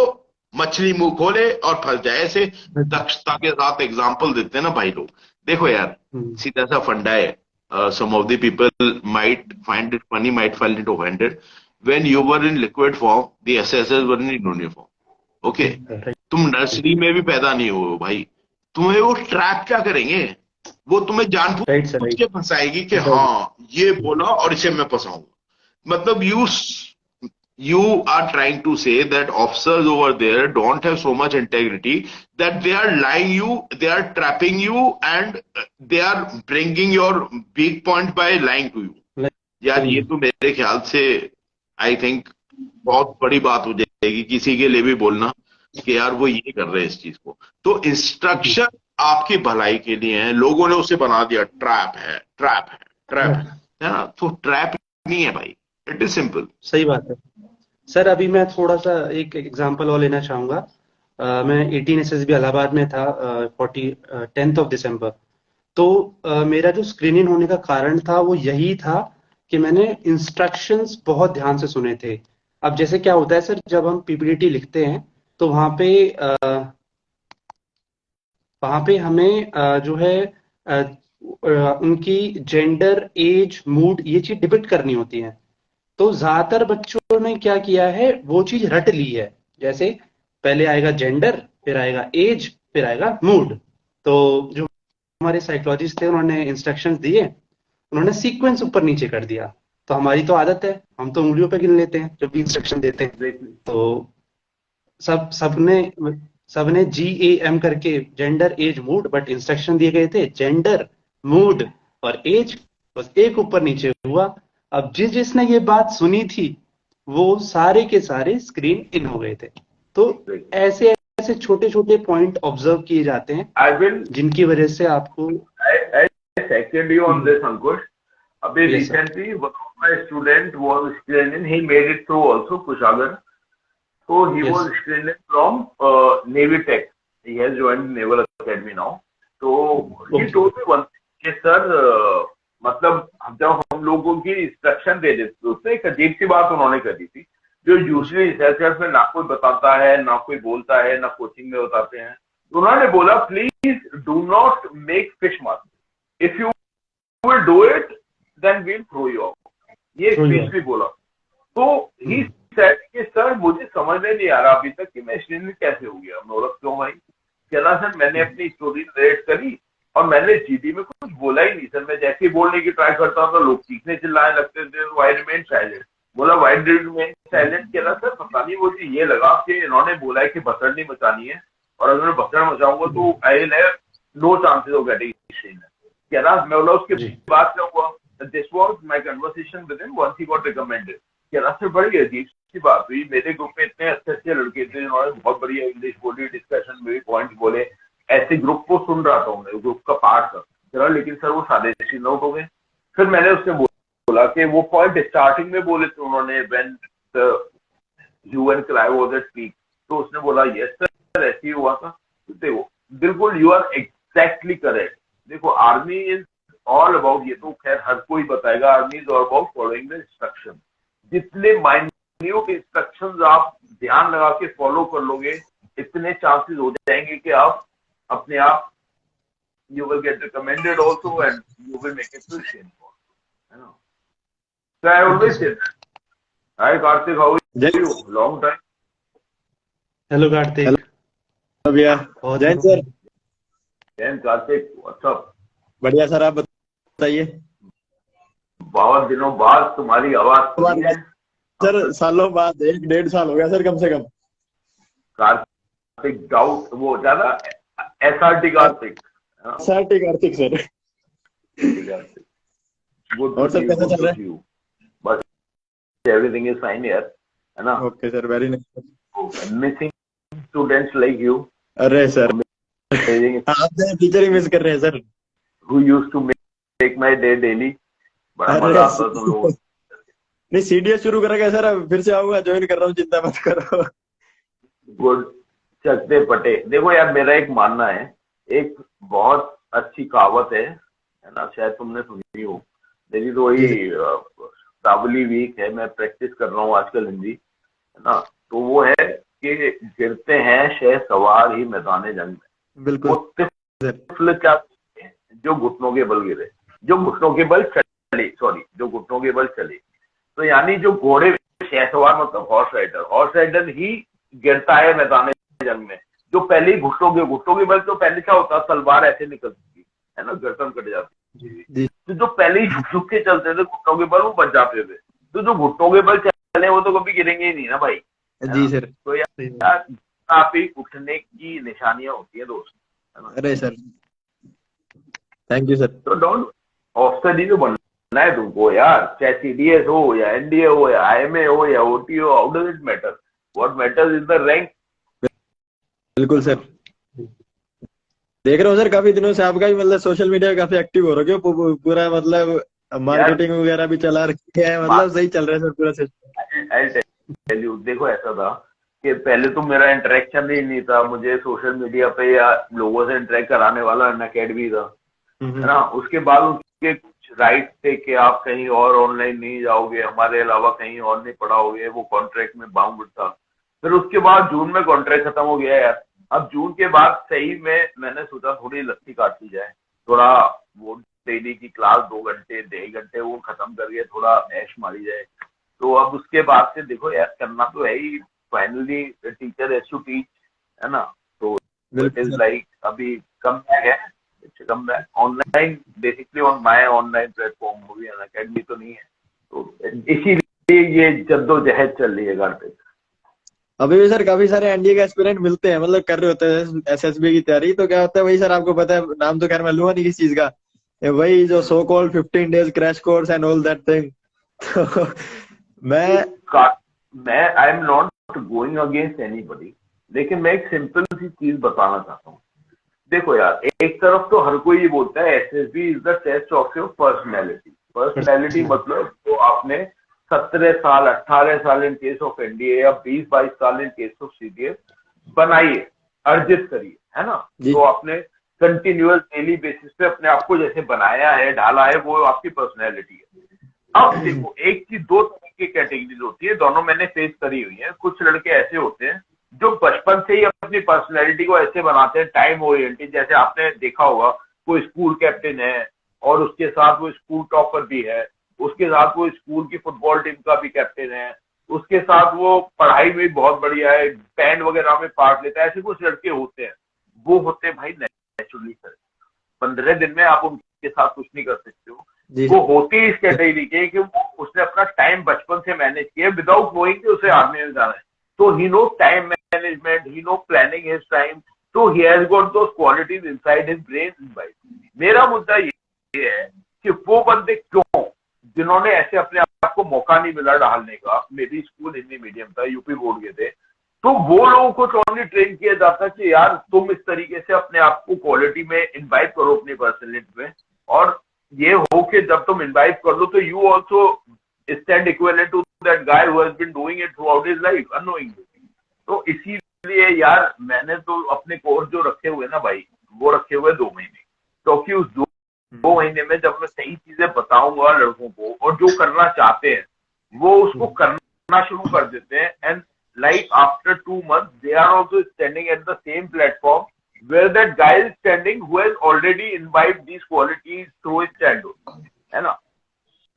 मछली मुंह खोले और फंस जाए। ऐसे दक्षता के साथ एग्जाम्पल देते हैं ना भाई लोग। देखो यार सीधा सा फंडा है, some of the people might find it funny, might find it offended. When you were in liquid form the assessors were in uniform, okay. तुम नर्सरी में भी पैदा नहीं हो भाई, तुम्हें वो ट्रैप क्या करेंगे, वो तुम्हें जानबूझ के फंसाएगी कि हाँ ये बोला और इसे मैं फंसाऊंगा। मतलब you are trying to say that officers over there don't have so much integrity that they are lying you, they are trapping you and they are bringing your weak point by lying to you। यार ये तो मेरे ख्याल से आई थिंक बहुत बड़ी बात हो जाएगी किसी के लिए भी बोलना कि यार वो ये कर रहे हैं इस चीज को। तो इंस्ट्रक्शन आपकी भलाई के लिए है, लोगों ने उसे बना दिया ट्रैप है, ट्रैप है, ट्रैप है। है ना, तो ट्रैप नहीं है भाई, इट इज सिंपल। सही बात है सर। अभी मैं थोड़ा सा एक एग्जांपल और लेना चाहूंगा। मैं 18 एसएसबी इलाहाबाद में था 10th ऑफ दिसंबर। तो मेरा जो स्क्रीन इन होने का कारण था वो यही था कि मैंने इंस्ट्रक्शंस बहुत ध्यान से सुने थे। अब जैसे क्या होता है सर, जब हम पीपीटी लिखते हैं तो वहां पे हमें जो है उनकी जेंडर, एज, मूड, ये चीज डिपिक्ट करनी होती है। तो ज्यादातर बच्चों ने क्या किया है, वो चीज रट ली है। जैसे पहले आएगा जेंडर, फिर आएगा एज, फिर आएगा मूड। तो जो हमारे साइकोलॉजिस्ट थे उन्होंने इंस्ट्रक्शंस दिए, उन्होंने सीक्वेंस ऊपर नीचे कर दिया। तो हमारी तो आदत है, हम तो उंगलियों पे गिन लेते हैं जब भी इंस्ट्रक्शन देते हैं। एग्जैक्टली। तो सबने सबने GAM करके gender, age, mood, but instruction दिए गए थे जेंडर, मूड और एज, बस एक ऊपर नीचे हुआ। अब जिसने ये बात सुनी थी वो सारे के सारे स्क्रीन इन हो गए थे। तो ऐसे ऐसे छोटे छोटे पॉइंट ऑब्जर्व किए जाते हैं आई विल जिनकी वजह से आपको। I second you on this, Ankush. Abhi Yes, sir. recently, one of my student was screening. He made it through also, Kushagar. So he Yes. was screening from Navy Tech. He has joined Naval Academy now. So he Okay. told me one thing, कि सर मतलब जब हम लोगों की इंस्ट्रक्शन दे देते तो उसमें एक अजीब सी बात उन्होंने करी थी, जो यूजली रिसर्चर्स में ना कोई बताता है, ना कोई बोलता है, ना कोचिंग में बताते हैं। तो उन्होंने बोला please do not make fish mark, if you will do it then we'll throw you out. ये स्पीच भी बोला। तो ही सेड कि सर मुझे समझ में नहीं आ रहा अभी तक कि मैं स्टूडेंट कैसे हो गया। मैं बोला क्यों भाई? कहना सर मैंने अपनी स्टोरी नरेट करी और मैंने जीडी में कुछ बोला ही नहीं सर। मैं जैसे ही बोलने की ट्राई करता था लोग चीखने चिल्लाने लगते थे, व्हाई रिमेन साइलेंट। बोला व्हाई डिड रिमेन साइलेंट? कहना सर पता नहीं, मुझे ये लगा कि इन्होंने बोला है कि भसड़ नहीं मचानी है, और अगर मैं भसड़ मचाऊंगा तो I will have no chances of getting screen. कहना मैं बोला उसके बाद क्या हुआ? This was my conversation with him once he got recommended. कहना सर बड़ी अजीब सी बात हुई, मेरे ग्रुप में इतने अच्छे अच्छे लड़के थे जिन्होंने बहुत बढ़िया इंग्लिश बोली, डिस्कशन में भी पॉइंट बोले, ऐसे ग्रुप को सुन रहा था मैं, ग्रुप का पार्ट था। चला लेकिन सर वो सारे स्क्रीन आउट हो गए। फिर मैंने उससे बोला कि वो पॉइंट स्टार्टिंग में बोले थे उन्होंने, when the hue and cry was at peak. तो उसने बोला यस सर ऐसे ही हुआ था। तो देखो बिल्कुल यू आर एग्जैक्टली करेक्ट। देखो आर्मी इज ऑल अबाउट, ये तो खैर हर कोई बताएगा, army is all about following the instruction. जितने माइन्यूट इंस्ट्रक्शंस आप ध्यान लगा के फॉलो कर लोगे, इतने चांसेस हो जाएंगे कि आप अपने आप you will get recommended also and you will make it to shame. You know. So I always say that. Hi Karthik, how are you? Long time. Hello Kartik. Hello भैया। Jain sir. Jain Kartik, what's up? बढ़िया सर, आप बताइए। बहुत दिनों बाद तुम्हारी आवाज सुनी है सर, सालों बाद, 1-1.5 साल हो गया सर कम से कम। कार्तिक डाउट वो ज्यादा SRT कार्तिक कार्तिक सर। और सर कैसा चल रहा है? बस एवरीथिंग इज फाइन यार, है ना? Okay sir, very nice. Missing students like you. अरे सर आप टीचर ही मिस कर रहे हैं sir. Who used to make my day daily. बड़ा मजा आता तुम लोग। नहीं CDS शुरू करेगा सर, अब फिर से आऊंगा, ज्वाइन कर रहा हूँ, चिंता मत करो। गुड, चकते पटे। देखो यार मेरा एक मानना है, एक बहुत अच्छी कहावत है ना, शायद तुमने सुनी हो। मेरी तो वही श्रावणी वीक है, मैं प्रैक्टिस कर रहा हूँ आजकल हिंदी, है ना। तो वो है कि गिरते हैं शह सवार ही मैदान जंग में। बिल्कुल। क्या जो घुटनों के बल गिरे, जो घुटनों के बल चले, सॉरी जो घुटनों के बल चले, तो यानी जो घोड़े शह सवार मतलब हॉर्स राइडर ही गिरता है मैदान जंग में। जो पहले ही घुटनों के बल, तो पहले क्या होता, तलवार ऐसे निकलती थी, है ना, गर्दन कट जाती। तो जो पहले ही झुक के चलते थे घुटनों के बल, वो बच जाते थे। तो जो घुटनों के बल चले वो तो कभी गिरेंगे ही नहीं ना भाई। जी सर। तो यार काफी उठने की निशानियां होती है दोस्त, है ना। अरे सर थैंक यू सर। तो डोंट ऑफिसर ही तो बनना है तुमको यार, चाहे CDS हो या NDA हो या IMA हो या OT हो, how does it matter? What matters is the rank. बिल्कुल सर। देख रहा हूँ सर काफी दिनों से आपका भी मतलब सोशल मीडिया काफी एक्टिव हो रखे हो, पूरा मतलब मार्केटिंग वगैरह भी चला रखी है, मतलब सही चल रहा है सर पूरा सिस्टम। आई टेल यू, देखो ऐसा था कि पहले तो मेरा इंटरेक्शन ही नहीं था, मुझे सोशल मीडिया पे या लोगों से इंटरेक्ट कराने वाला अनअकैडमी था, है ना। उसके बाद उनके कुछ राइट थे कि आप कहीं और ऑनलाइन नहीं जाओगे, हमारे अलावा कहीं और नहीं पढ़ाओगे, वो कॉन्ट्रैक्ट में बाउंड था। फिर उसके बाद जून में कॉन्ट्रैक्ट खत्म हो गया यार। अब जून के बाद सही में मैंने सोचा थोड़ी लस्सी काट ली जाए, थोड़ा वो डेली की क्लास 2 घंटे 1.5 घंटे वो खत्म करके थोड़ा ऐश मारी जाए। तो अब उसके बाद से देखो यार, करना तो है ही, finally teacher has to teach, है ना। तो इट बिल्कुल इज सर। लाइक अभी कम है, कम है online, basically on my online platform, movie academy तो नहीं है, तो इसीलिए ये जद्दोजहद चल रही है घर पे। अभी भी सर काफी सारे एनडीए के एस्पिरेंट मिलते हैं, मतलब कर रहे होते हैं एसएसबी की तैयारी, तो क्या होता है वही सर, आपको पता है, नाम तो खैर मैं लूंगा नहीं किस चीज का, ये वही जो so called 15 days crash course and all that thing. तो मैं मैं I am not going against anybody, लेकिन मैं एक सिंपल सी चीज बताना चाहता हूँ। देखो यार, एक तरफ तो हर कोई ये बोलता है SSB is the test of your personality. Personality मतलब तो आपने 17 साल 18 साल इन केस ऑफ एनडीए या 20-22 साल इन केस ऑफ सीडीएस बनाइए, अर्जित करिए, है ना। जी। तो आपने कंटिन्यूअस डेली बेसिस पे अपने आप को जैसे बनाया है, ढाला है, वो आपकी पर्सनैलिटी है। अब देखो, एक की दो तरह की कैटेगरीज होती है, दोनों मैंने फेस करी हुई है। कुछ लड़के ऐसे होते हैं जो बचपन से ही अपनी पर्सनैलिटी को ऐसे बनाते हैं, टाइम ओरिएंटेड, जैसे आपने देखा होगा कोई स्कूल कैप्टन है और उसके साथ वो स्कूल टॉपर भी है, उसके साथ वो स्कूल की फुटबॉल टीम का भी कैप्टन है, उसके साथ वो पढ़ाई में भी बहुत बढ़िया है, बैंड वगैरह में पार्ट लेता है। ऐसे कुछ लड़के होते हैं, वो होते हैं भाई नेचुरली सर। 15 दिन में आप उनके साथ कुछ नहीं कर सकते हो। जी वो होती है इस कैटेगरी के कि उसने अपना टाइम बचपन से मैनेज किया विदाउट नोइंग कि उसे आर्मी में जाना है। तो ही नो टाइम मैनेजमेंट, ही नो प्लानिंग हिज टाइम, तो he has got those qualities inside his brain भाई। मेरा मुद्दा ये है कि वो बंदे क्यों, जिन्होंने ऐसे अपने आप को मौका नहीं मिला ढालने का, मेरी स्कूल हिंदी मीडियम था, यूपी बोर्ड के थे, तो वो लोगों को तो ओनली ट्रेन किया जाता कि यार तुम इस तरीके से अपने आप को क्वालिटी में इन्वाइट करो अपनी पर्सनैलिटी में, और ये हो कि जब तुम इन्वाइट कर लो तो you also stand equivalent to that guy who has been doing it throughout his life unknowingly. तो इसीलिए यार मैंने तो अपने कोर्स जो रखे हुए ना भाई, वो रखे हुए 2 महीने, क्योंकि उस 2 महीने में जब मैं सही चीजें बताऊंगा लड़कों को, और जो करना चाहते हैं वो उसको करना शुरू कर देते हैं। And like after 2 months they are also standing at the same platform where that guy is standing who has already imbibed these qualities through his childhood, है ना।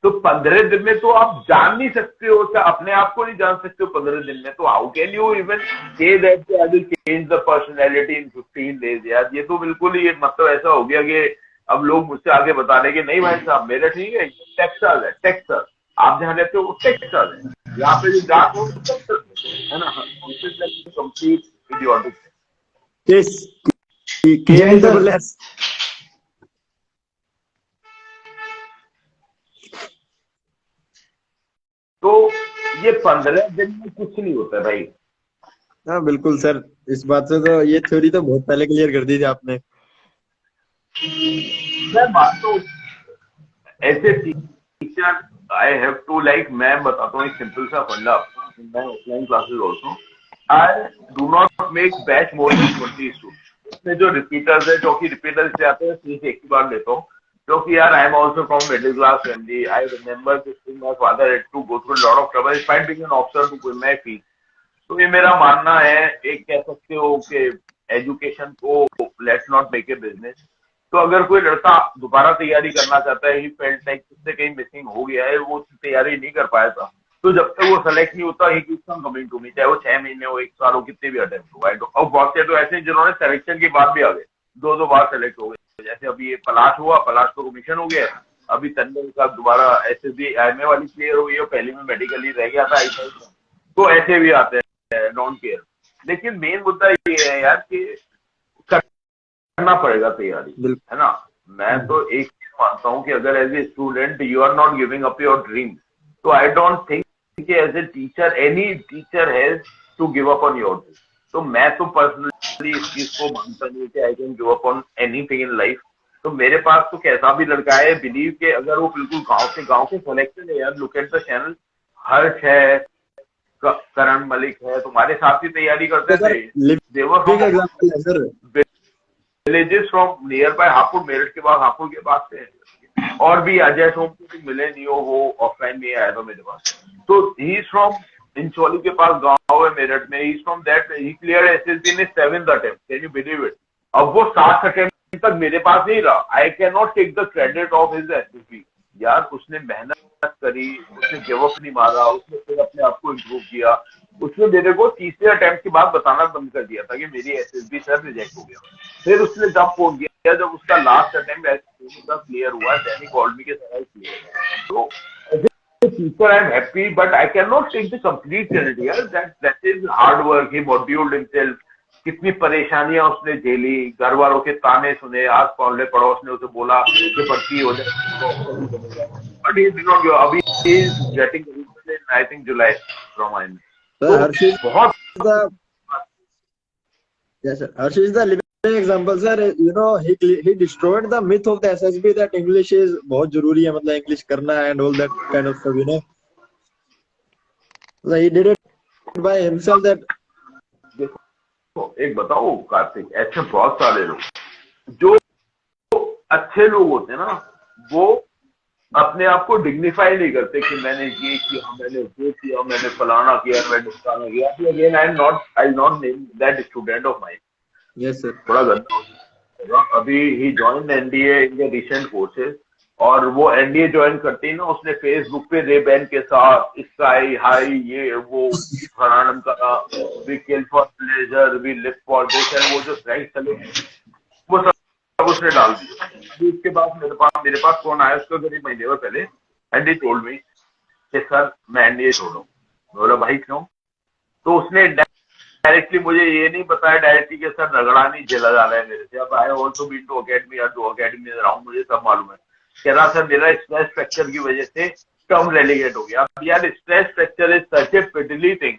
तो 15 दिन में तो आप जान नहीं सकते हो, अपने आप को नहीं जान सकते हो 15 दिन में, तो how can you even say that I will change the personality in 15 days. यार ये तो बिल्कुल ही मतलब ऐसा हो गया कि अब लोग मुझसे आगे बता रहे कि नहीं भाई साहब मेरा ठीक है, टेक्सास है, टेक्सास आप जहाँ रहते हो वो टेक्सास है, यहाँ पे जो जात हो है ना, कंप्लीट इडियोटिक। जय सर। तो ये 15 दिन में कुछ नहीं होता भाई। हाँ बिल्कुल सर, इस बात से तो ये थ्योरी तो बहुत पहले क्लियर कर दी थी आपने। मैं मानता हूँ ऐसे teacher I have to like, मैं बताता हूँ एक सिंपल सा फंडा, मैं offline classes also I do not make batch more than 20 students. इसमें जो रिपीटर्स है, जो कि रिपीटर्स से आते हैं, फीस एक ही बार लेता हूँ, क्योंकि यार I am also from middle class family. I remember my father had to go through lot of trouble despite being an officer to pay my fees. तो ये मेरा मानना है, एक कह सकते हो कि एजुकेशन को let's not make a business. तो अगर कोई लड़का दोबारा तैयारी करना चाहता है, ही फेल्ट लाइक उससे कहीं मिसिंग हो गया है, वो तैयारी नहीं कर पाया था, तो जब तक वो सेलेक्ट नहीं होता, he keeps on coming to me, चाहे वो 6 महीने हो, 1 साल हो, कितने भी अटेम्प्ट हो। और बहुत से तो ऐसे जिन्होंने सिलेक्शन के बाद भी आ गए, 2 बार सेलेक्ट हो गए। जैसे अभी ये पलाश हुआ, पलाश तो कमीशन हो गया, अभी तन्मय का दोबारा एसएसबी एमए वाली क्लियर हुई है, पहले में मेडिकली रह गया था आई। तो ऐसे भी आते हैं, डोंट केयर। लेकिन मेन मुद्दा ये है यार कि करना पड़ेगा तैयारी, है ना। मैं तो एक चीज मानता हूँ कि अगर as a student you are not giving up your dream, तो आई डोंट थिंक कि as a teacher any teacher has to give up on your dream. तो मैं तो पर्सनली इस चीज को मानता नहीं कि I can give up on anything in life. तो मेरे पास तो कैसा भी लड़का है, बिलीव के अगर वो बिल्कुल गांव के कलेक्शन है यार, लुक एट द चैनल, हर्ष है, करण मलिक है, तुम्हारे साथ ही तैयारी करते थे, एग्जाम्पल है sir. Villages from near by Hapur, Meerut के बाद हापुड़ के पास से, और भी अजय सोम को मिले नहीं हो, वो ऑफलाइन में आया था मेरे पास। तो ही इज फ्रॉम इंचौली के पास गांव है मेरठ में, he is from that, he clear SSB in 7th attempt, can you believe it. अब वो 7 अटेम्प्ट तक मेरे पास नहीं रहा, I can not take the credit of his SSB. यार उसने मेहनत करी, उसने गिव अप नहीं मारा, उसने फिर अपने आप को इम्प्रूव किया। उसने मेरे को तीसरे अटेम्प्ट के बाद बताना बंद कर दिया था कि मेरी एसएसबी सर रिजेक्ट हो गया। फिर उसने जब फोन किया जब उसका लास्ट अटेम्प्ट क्लियर हुआ, देन ही कॉल्ड मी के सर क्लियर। तो teacher, I'm happy, but I cannot take the complete credit here. That is hard work. He moduled himself. कितनी परेशानियां उसने झेली, घर वालों के ताने सुने, आस पड़ोस ने उसे बोला कि भर्ती हो जाए, but he did not give. अभी he is getting I think July from mine. Sir, Harsh बहुत yes sir, Harsh is the living example sir. You know he destroyed the myth of the SSB that English is बहुत जरूरी है, मतलब English करना and all that kind of stuff, you know. So he did it by himself that. तो एक बताओ कार्तिक, ऐसे बहुत सारे लोग जो अच्छे लोग होते हैं ना, वो अपने आप को डिग्निफाई नहीं करते कि मैंने ये किया, मैंने वो किया, मैंने फलाना किया, मैंने फलाना किया। Again I not name that student of mine. Yes sir. थोड़ा गंदा अभी ही join NDA in the recent courses, और वो एनडीए ज्वाइन करते ही ना उसने फेसबुक पे रेबैन के साथ स्काई हाई ये वो फरानम का we kill for pleasure we live for this, and वो जो स्ट्राइक चले वो सब उसने डाल दिया। अभी उसके बाद मेरे पास फोन आया उसका करीब महीने में पहले, एंड ही टोल्ड मी कि सर मैं एनडीए छोड़ूं। बोला भाई क्यों? तो उसने डायरेक्टली मुझे ये नहीं बताया डायरेक्टली कि सर रगड़ा नहीं झेला जा रहा है मेरे से। अब I also been to academy या 2 अकेडमी रहा हूँ, मुझे सब मालूम है। कह रहा सर मेरा स्ट्रेस फ्रैक्चर की वजह से टर्म रेलीगेट हो गया। अब यार stress fracture is such a petty thing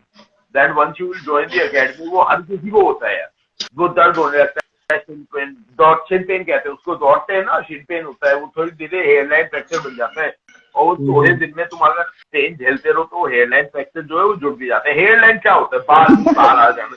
that once you will join the academy, वो हर किसी को होता है यार। वो दर्द होने लगता है, शिन पेन कहते हैं उसको, दौड़ते हैं ना शिन पेन होता है, वो थोड़ी देर हेयरलाइन फ्रैक्चर बन जाता है, और थोड़े दिन में तुम अगर पेन झेलते रहो तो हेयरलाइन फ्रैक्चर जो है वो जुड़ भी जाता है। हेयरलाइन क्या होता है? बाल आ जाना,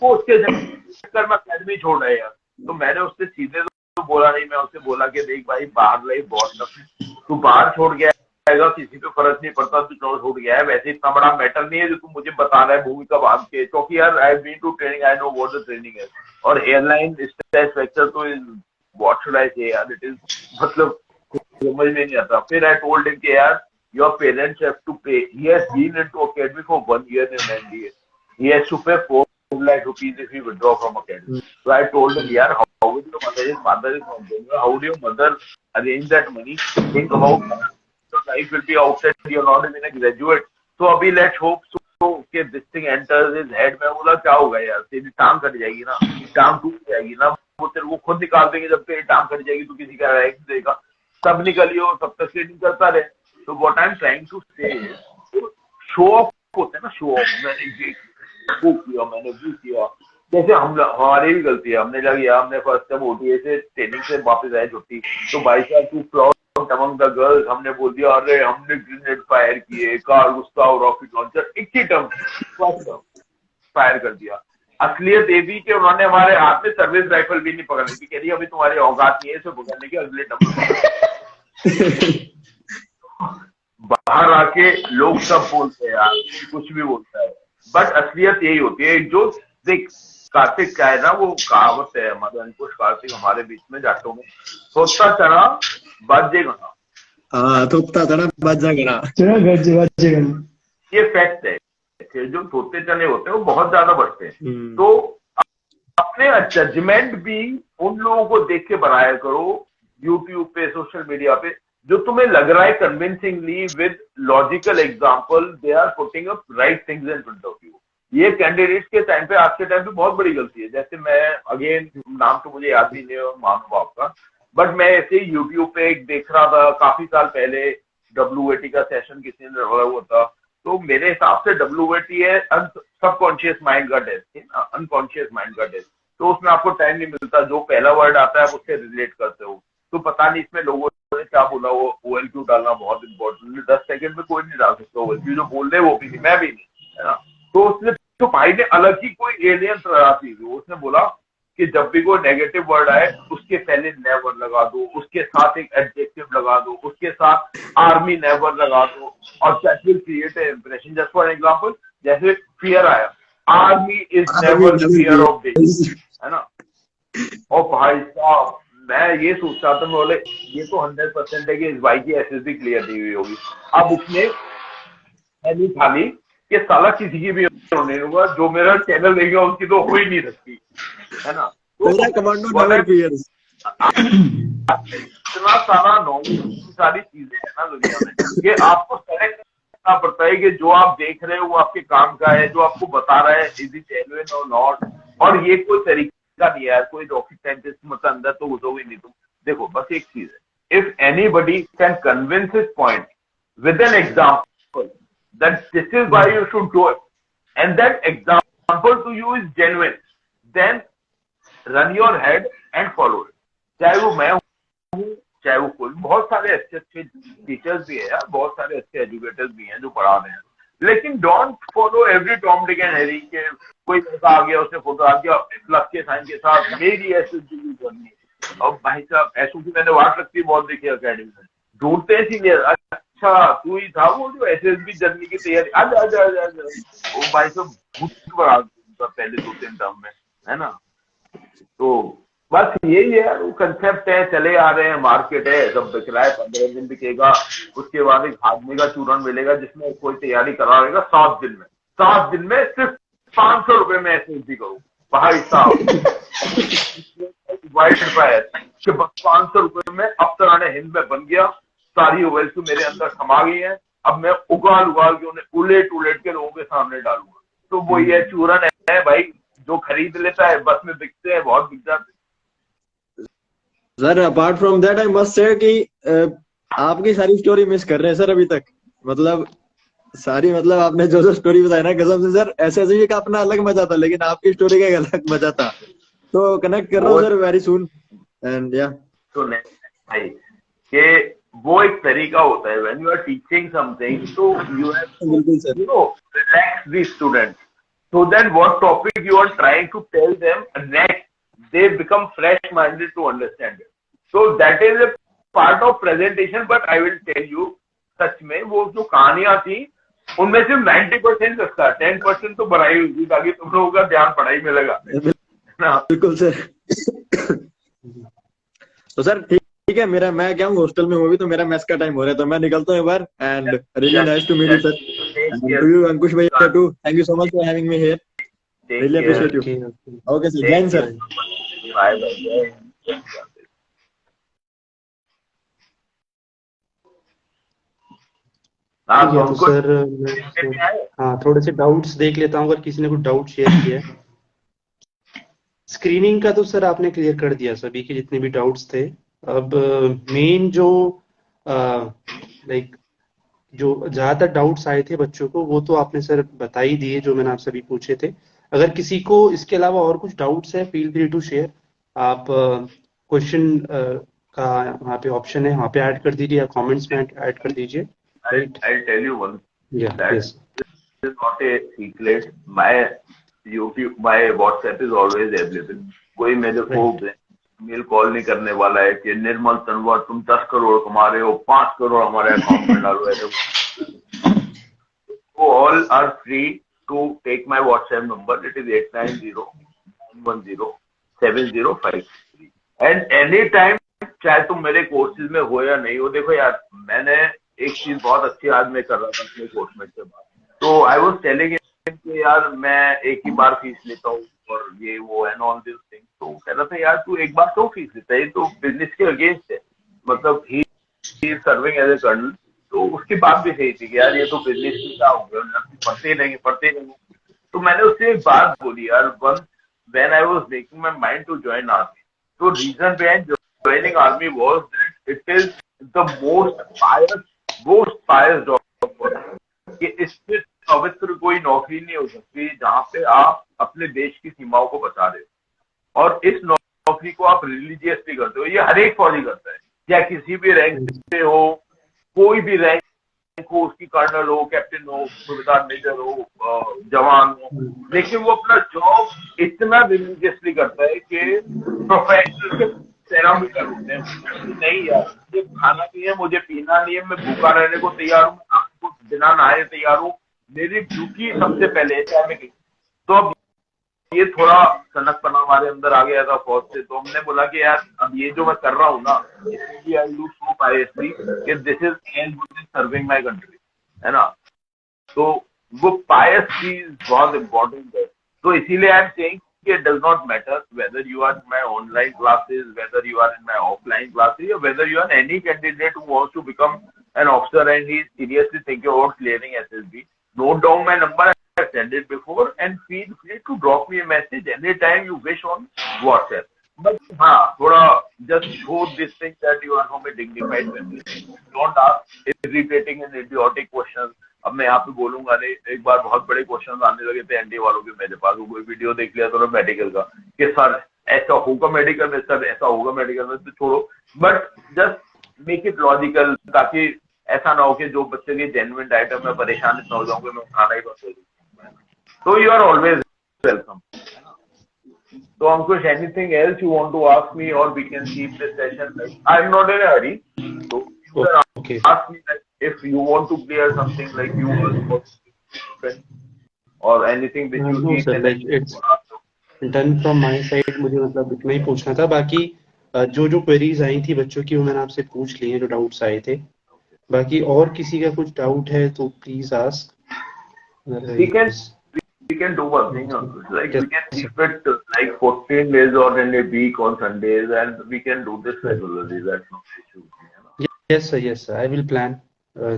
वो उसके चक्कर में अकेडमी छोड़ रहे यार। तो मैंने उससे सीधे तो बोला नहीं, मैं उससे बोला कि देख भाई बाहर लाइफ बहुत टफ है, तू बाहर छोड़ गया है, किसी पे फर्क नहीं पड़ता, तू छोड़ गया है, वैसे इतना बड़ा मैटर नहीं है जो तू मुझे बता रहा है भूमिका बांध के, क्योंकि यार I been to training, I know what the training है। और हेयरलाइन स्ट्रेस फ्रैक्चर तो व्हाट शुड आई से यार, इट इज मतलब समझ में नहीं आता। फिर आई टोल्ड हिम कि यार your parents have to pay, he has been into academy for 1 year in NDA, he has to pay 4 lakh rupees if you withdraw from academy. So I told him, yaar, how would your mother, his father is not doing, how would your mother arrange that money? Think about your life will be outside, you're not even a graduate. So abhi let's hope so कि this thing enters his head में। बोला क्या होगा यार, तेरी टांग कट जाएगी ना, टांग टूट जाएगी ना, वो तेरे को खुद निकाल देंगे जब तेरी टांग कट जाएगी, तो किसी का राइट देगा, तब निकलियो, तब तक ट्रेनिंग करता रहे। तो what I'm trying to say is, show off होता है ना, शो ऑफ, वो किया मैंने वो किया, जैसे हमारी भी गलती है, हमने लगा हमने फर्स्ट टाइम ओटीए से ट्रेनिंग से वापस आए छुट्टी, तो भाई साहब to flaunt among the girls, हमने बोल दिया अरे हमने ग्रेनेड फायर किए, कार्ल गुस्ताव रॉकेट लॉन्चर, एक ही टर्म फायर कर दिया। असलियत ये भी कि उन्होंने हमारे हाथ में सर्विस राइफल भी नहीं पकड़ने की, कह रही अभी तुम्हारी औकात नहीं है इसे पकड़ने की, अगले टर्म बाहर आके लोग सब बोलते हैं यार, कुछ भी बोलता है, बट असलियत यही होती है। जो देख कार्तिक क्या है ना, वो कहावत है हमारे अंकुश कार्तिक हमारे बीच में जाटों में, सोचता चना बाजे गना, हाँ थोपता चना बाजा गना, ये फैक्ट है। जो थोते चने होते हैं वो बहुत ज्यादा बढ़ते हैं। तो अपने जजमेंट भी उन लोगों को देख के बनाया करो, यूट्यूब पे सोशल मीडिया पे, जो तुम्हें लग रहा है convincingly with logical example they are putting up right things in front of you. ये कैंडिडेट्स के टाइम पे, आज के टाइम पे बहुत बड़ी गलती है। जैसे मैं अगेन नाम तो मुझे याद भी नहीं है मानो आपका, बट मैं ऐसे यूट्यूब पे एक देख रहा था काफी साल पहले, WAT का सेशन किसी ने रखा हुआ था। तो मेरे हिसाब से WAT है सबकॉन्शियस माइंड का टेस्ट है ना, अनकॉन्शियस माइंड का टेस्ट। तो उसमें आपको टाइम नहीं मिलता, जो पहला वर्ड आता है आप उससे रिलेट करते हो, तो पता नहीं इसमें लोगों ने क्या बोला, वो OLQ डालना बहुत इंपॉर्टेंट है। 10 सेकंड में कोई नहीं डाल सकता OLQ, जो बोल रहे वो भी नहीं, मैं भी नहीं, है ना। तो उसने, तो भाई ने अलग ही कोई एलियन तराशी थी, उसने बोला कि जब भी कोई नेगेटिव वर्ड आए उसके पहले नेवर लगा दो, उसके साथ एक एडजेक्टिव लगा दो, उसके साथ आर्मी नेवर लगा दो, और that will create a impression. Just for example, जैसे फियर आया, army is never the fear of day, है ना। और भाई साहब मैं ये सोच रहा था, मैं बोले ये तो 100% है कि इस भाई की SSB क्लियर नहीं हुई होगी। अब उसने नहीं थाली कि साला किसी की भी नहीं होगा, जो मेरा चैनल देगा उसकी तो हो ही नहीं सकती, है ना। मेरा कमांडो नेवर फियर्स। इतना सारा नॉलेज, सारी चीजें है ना दुनिया में, कि आपको सेलेक्ट करना पड़ता है कि जो आप देख रहे हो वो आपके काम का है, जो आपको बता रहा है इज इट जेन्युइन और नॉट। और ये कोई तरीका नहीं है यार, कोई रॉकेट साइंटिस्ट मतलब अंदर तो घुसोगे नहीं तुम। देखो बस एक चीज है, if anybody can convince his point with an example that this is why you should do it, and that example to you is genuine, then run your head and follow it। चाहे वो मैं हूँ, चाहे वो कोई, बहुत सारे अच्छे अच्छे टीचर्स भी है यार, बहुत सारे अच्छे एजुकेटर्स भी हैं जो पढ़ा रहे हैं, लेकिन don't follow every Tom Dick and Harry के कोई लड़का आ गया उसने फोटो आ गया प्लस के साइन के साथ मेरी SSB की जर्नी। और भाई साहब SSB मैंने वाट लगती बहुत देखी अकेडमी में, ढूंढते हैं सीनियर, अच्छा तू ही था वो जो SSB जर्नी की तैयारी, आजा आजा आजा आजा। वो भाई साहब भूत बढ़ा पहले 2-3 टर्म में, है ना। तो बस यही है, वो कंसेप्ट है, चले आ रहे हैं, मार्केट है, सब बिक रहा है, 15 दिन बिकेगा, उसके बाद एक भागने का चूरन मिलेगा जिसमें कोई तैयारी करा रहेगा 7 दिन में, 7 दिन में सिर्फ 500 रुपए में SSB करो भाई साहब। वाइट फायर कि 500 रुपए में अब तराने हिंद में बन गया, सारी OLQ मेरे अंदर समा गई है, अब मैं उगाल उगाल के उन्हें उलेट उलेट के लोगों के सामने डालूंगा। तो वो ये चूरन है भाई, जो खरीद लेता है बस में बिकते हैं, बहुत बिक जाते हैं। Sir apart from that I must say कि आपकी सारी स्टोरी मिस कर रहे हैं सर अभी तक, मतलब सारी, मतलब आपने जो जो स्टोरी बताई ना कसम से सर, SSB का अपना अलग मजा था, लेकिन आपकी स्टोरी का एक अलग मजा था। तो कनेक्ट कर रहा हूँ सर वेरी सून एंड या। तो भाई कि वो एक तरीका होता है, when you are teaching something तो you have to relax the student, so then what topic you are trying to tell them next, they become fresh minded to understand it, so that is a part of presentation। but I will tell you, सच में वो जो कहानियां थी उनमें सिर्फ 90% सस्ता, 10% तो बढ़ाई हुई थी ताकि तुम लोगों का ध्यान पढ़ाई में लगा। बिल्कुल सर। तो सर ठीक है, मेरा, मैं क्या हूँ हॉस्टल में हूँ अभी, तो मेरा मेस का टाइम हो रहा है, तो मैं निकलता हूँ एक बार। And really nice to meet you sir, to you Ankush भैया too, thank you so much for having me here, really appreciate you. Okay sir, Jai Hind sir. Bye bye. तो सर हाँ थोड़े से डाउट्स देख लेता हूँ, अगर किसी ने कुछ डाउट शेयर किया है। स्क्रीनिंग का तो सर आपने क्लियर कर दिया सभी के जितने भी डाउट्स थे। अब मेन जो लाइक जो ज्यादातर डाउट्स आए थे बच्चों को वो तो आपने सर बता ही दिए जो मैंने आपसे भी पूछे थे। अगर किसी को इसके अलावा और कुछ डाउट्स है फील फ्री टू शेयर। आप क्वेश्चन का वहाँ पे ऑप्शन है, वहाँ पे ऐड कर दीजिए या कमेंट्स में ऐड कर दीजिए। Right, I'll tell you one Yeah, that yes. this is not a secret. My YouTube, my WhatsApp is always available. कोई मेरे को मेल कॉल नहीं करने वाला है कि निर्मल तनवर तुम 10 करोड़ कमा रहे हो, 5 करोड़ हमारे अकाउंट में डालो, ऐसे। All are free to take my WhatsApp number. It is 890-910-7053 and anytime, चाहे तुम मेरे कोर्सेज में हो या नहीं हो। देखो यार, मैंने एक चीज बहुत अच्छी आज मैं कर रहा था अपने कोर्समेट के बाद, तो आई वाज टेलिंग कि यार मैं एक ही बार फीस लेता हूँ और ये वो एंड ऑल दिस थिंग। तो कह रहा था यार तू एक बार क्यों फीस लेता है, तो बिजनेस के अगेंस्ट है, मतलब he is serving as a colonel. तो उसकी बात भी सही थी कि यार ये तो बिजनेस की क्या हो गया, पढ़ते नहीं। तो मैंने उससे एक बात बोली यार, one when I was making my mind to join army, तो reason behind joining army was that it is the most pious job for us। कि इससे पवित्र कोई नौकरी नहीं हो सकती जहाँ पे आप अपने देश की सीमाओं को बचा रहे हो। और इस नौकरी को आप रिलीजियसली करते हो, ये हर एक फौजी करता है, चाहे किसी भी रैंक पे हो, कोई भी रैंक हो, उसकी कर्नल हो, कैप्टन हो, सूबेदार मेजर हो, जवान हो, लेकिन वो अपना जॉब इतना रिलीजियसली करता है कि प्रोफेशनल के पैरामीटर होते हैं। नहीं यार, मुझे खाना नहीं है, मुझे पीना नहीं है, मैं भूखा रहने को तैयार हूँ, आपको बिना नहाए तैयार हूँ, मेरी ड्यूटी सबसे पहले है, चाहे मैं कहीं। तो अब ये थोड़ा सनकपना हमारे अंदर आ गया था फौज से, तो हमने बोला कि यार अब ये जो मैं कर रहा हूँ ना, इसलिए आई डू सो पायसली कि this is and serving my country, है ना। तो वो पायस चीज बहुत इम्पोर्टेंट है। तो इसीलिए आई एम सेइंग कि it does not matter whether you are in my online classes, whether you are in my offline classes, or whether you are any candidate who wants to become an officer and he is seriously thinking about clearing SSB. Note down my number. I said it before, and feel free to drop me a message anytime you wish on WhatsApp. But हाँ, थोड़ा just show this thing that you are from a dignified family. Don't ask irritating and idiotic questions. अब मैं यहाँ पे बोलूंगा नहीं, एक बार बहुत बड़े क्वेश्चन आने लगे थे एनडी वालों के मेरे पास, कोई वीडियो देख लिया तो मेडिकल का कि सर ऐसा होगा मेडिकल में, सर ऐसा होगा मेडिकल में, तो छोड़ो, but just make it logical, ताकि ऐसा ना हो कि जो बच्चे की जेन्युइन आइटम में परेशान इतना हो जाऊंगा मैं खाना ही बंद कर दूं। So you are always welcome. So Ankush, anything else you want to ask me, or we can keep this session? I'm not in a hurry. So you can ask me if you want to clear something like you or anything which you No, need. sir, like it's done from my side. मुझे मतलब इतना ही पूछना था, बाकी जो क्वेरीज आई थी बच्चों की वो मैंने आपसे पूछ ली है, जो डाउट्स आए थे। बाकी और किसी का कुछ डाउट है तो please ask. We can do one thing, like we can keep it like 14 days or in a week on Sundays, and we can do this regularly. That's no issue. Yes, sir. Yes, sir. I will plan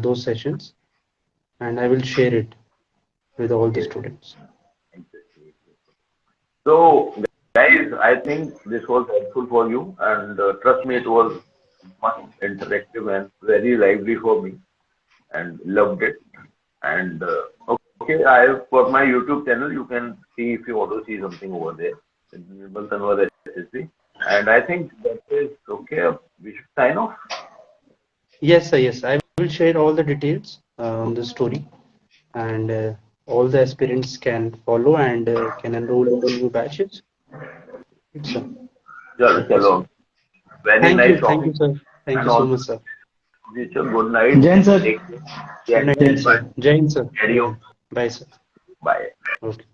those sessions, and I will share it with all the students. So, guys, I think this was helpful for you, and trust me, it was much interactive and very lively for me, and loved it. And okay, I have for my YouTube channel, you can see if you want to see something over there. Nirmal Tanwar SSB. And I think that is okay. We should sign off. Yes, sir. Yes, I will share all the details on the story, and all the aspirants can follow and can enroll in the new batches. Yes, sir. Chalo. Very nice talking. Thank you, sir. Thank you so much, sir. Good night. Jain, sir. Good night, sir. Jain, sir. Carry on. Bye, sir. Bye. Okay.